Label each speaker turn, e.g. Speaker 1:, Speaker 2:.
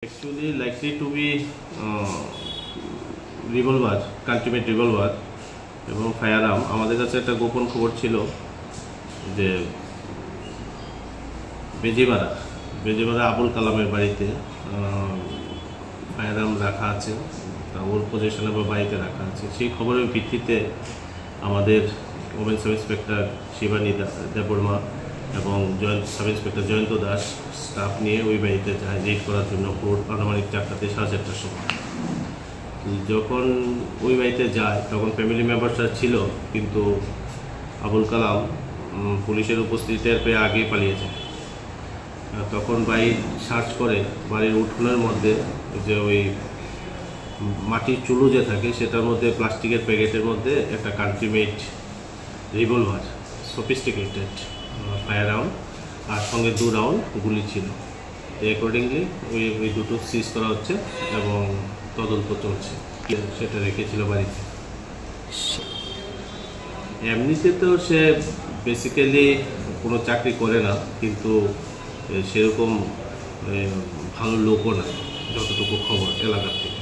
Speaker 1: Actually likely to be revolver, country-made revolver এবং ফায়ারআর্ম। আমাদের কাছে একটা গোপন খবর ছিল যে বেজিমারা আবুল কালামের বাড়িতে ফায়ারআর্ম রাখা আছে, ওর পজিশনে বা বাড়িতে রাখা আছে। সেই খবরের ভিত্তিতে আমাদের women sub inspector Shibani Debbarma এবং sub inspector Jayanta Das staff নিয়ে ওই বাড়িতে যায় রেড করার জন্য ভোর আনুমানিক 4টা থেকে 4:30টার সময়। যখন ওই বাড়িতে যায় তখন ফ্যামিলি মেম্বারসরা ছিল, কিন্তু আবুল কালাম পুলিশের উপস্থিতি টের পেয়ে আগেই পালিয়ে যায়। তখন বাড়ি সার্চ করে বাড়ির উঠোনের মধ্যে যে ওই মাটির চুলো যে থাকে সেটার মধ্যে প্লাস্টিকের প্যাকেটের মধ্যে একটা কান্ট্রি-মেড রিভলভার, সফিস্টিকেটেড ফায়ারআর্ম আর সঙ্গে 2 রাউন্ড গুলি ছিল। অ্যাকর্ডিংলি ওই দুটো সিজ করা হচ্ছে এবং তদন্ত চলছে। সেটা রেখেছিল বাড়িতে। এমনিতে তো সে বেসিক্যালি কোনো চাকরি করে না, কিন্তু সেরকম ভালো লোকও না, যতটুকু খবর এলাকার থেকে।